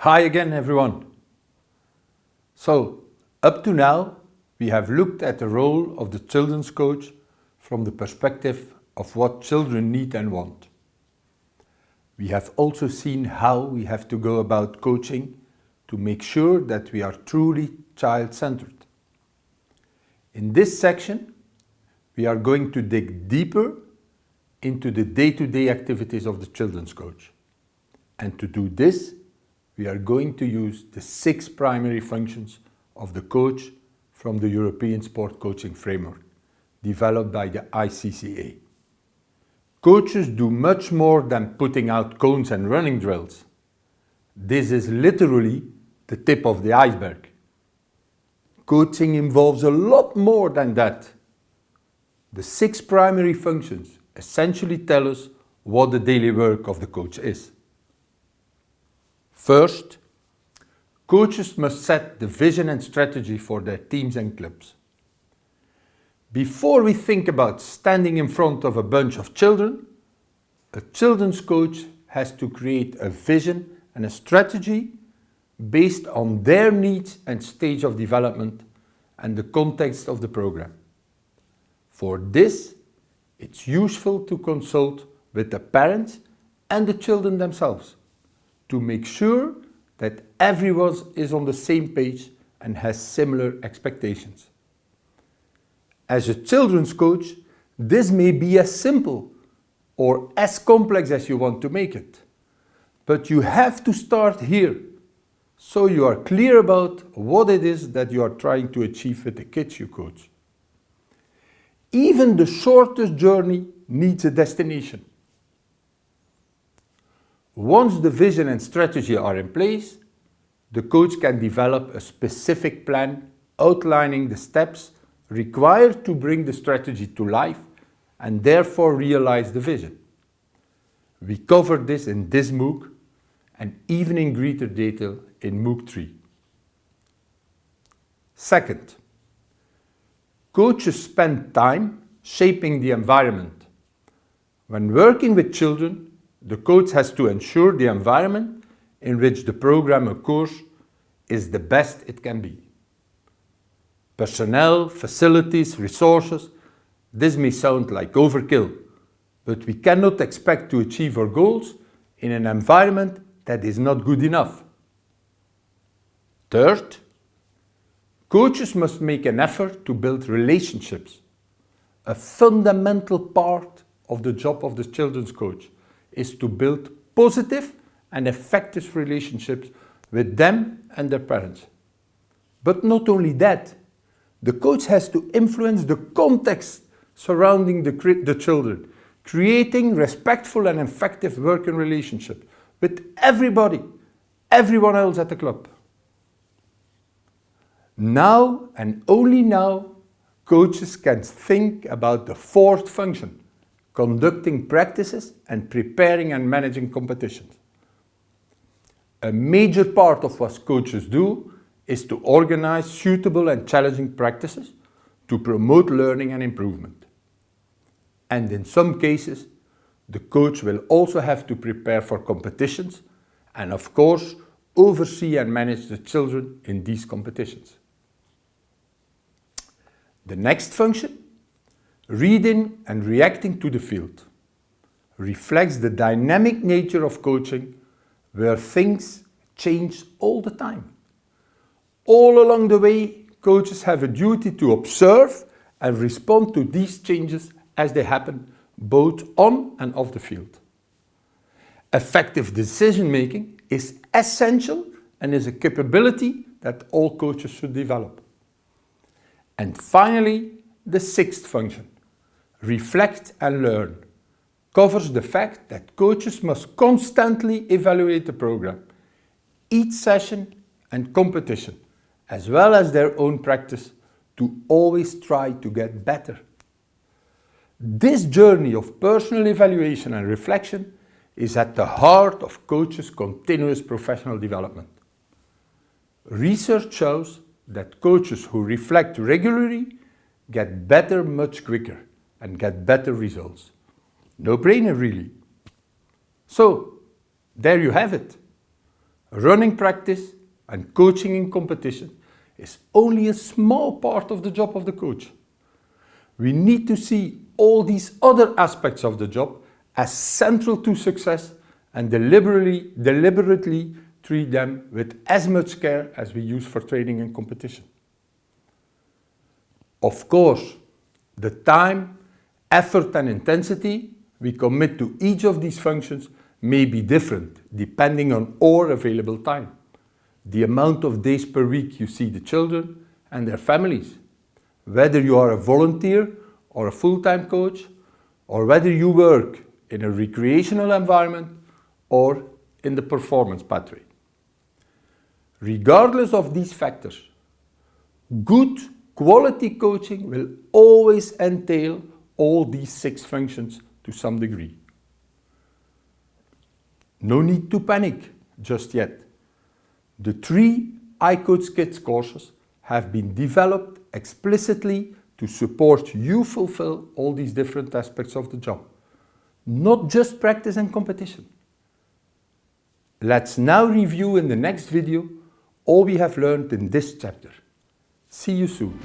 Hi again, everyone. So, up to now, we have looked at the role of the children's coach from the perspective of what children need and want. We have also seen how we have to go about coaching to make sure that we are truly child-centered. In this section, we are going to dig deeper into the day-to-day activities of the children's coach. And to do this, we are going to use the 6 primary functions of the coach from the European Sport Coaching Framework, developed by the iCK. Coaches do much more than putting out cones and running drills. This is literally the tip of the iceberg. Coaching involves a lot more than that. The 6 primary functions essentially tell us what the daily work of the coach is. First, coaches must set the vision and strategy for their teams and clubs. Before we think about standing in front of a bunch of children, a children's coach has to create a vision and a strategy based on their needs and stage of development and the context of the program. For this, it's useful to consult with the parents and the children themselves to make sure that everyone is on the same page and has similar expectations. As a children's coach, this may be as simple or as complex as you want to make it. But you have to start here, so you are clear about what it is that you are trying to achieve with the kids you coach. Even the shortest journey needs a destination. Once the vision and strategy are in place, the coach can develop a specific plan outlining the steps required to bring the strategy to life and therefore realize the vision. We covered this in this MOOC and even in greater detail in MOOC 3. Second, coaches spend time shaping the environment. When working with children, the coach has to ensure the environment in which the program occurs is the best it can be. Personnel, facilities, resources, this may sound like overkill, but we cannot expect to achieve our goals in an environment that is not good enough. Third, coaches must make an effort to build relationships. A fundamental part of the job of the children's coach is to build positive and effective relationships with them and their parents. But not only that, the coach has to influence the context surrounding the children, creating respectful and effective working relationships with everybody, everyone else at the club. Now and only now, coaches can think about the 4th function, conducting practices and preparing and managing competitions. A major part of what coaches do is to organize suitable and challenging practices to promote learning and improvement. And in some cases, the coach will also have to prepare for competitions and, of course, oversee and manage the children in these competitions. The next function, reading and reacting to the field, reflects the dynamic nature of coaching where things change all the time. All along the way, coaches have a duty to observe and respond to these changes as they happen both on and off the field. Effective decision-making is essential and is a capability that all coaches should develop. And finally, the 6th function, reflect and learn, covers the fact that coaches must constantly evaluate the program, each session and competition, as well as their own practice, to always try to get better. This journey of personal evaluation and reflection is at the heart of coaches' continuous professional development. Research shows that coaches who reflect regularly get better much quicker and get better results. No-brainer, really. So, there you have it. Running practice and coaching in competition is only a small part of the job of the coach. We need to see all these other aspects of the job as central to success and deliberately treat them with as much care as we use for training and competition. Of course, the time, effort and intensity we commit to each of these functions may be different depending on our available time, the amount of days per week you see the children and their families, whether you are a volunteer or a full-time coach, or whether you work in a recreational environment or in the performance pathway. Regardless of these factors, good quality coaching will always entail all these 6 functions to some degree. No need to panic just yet. The 3 iCoach Kids courses have been developed explicitly to support you fulfill all these different aspects of the job, not just practice and competition. Let's now review in the next video all we have learned in this chapter. See you soon.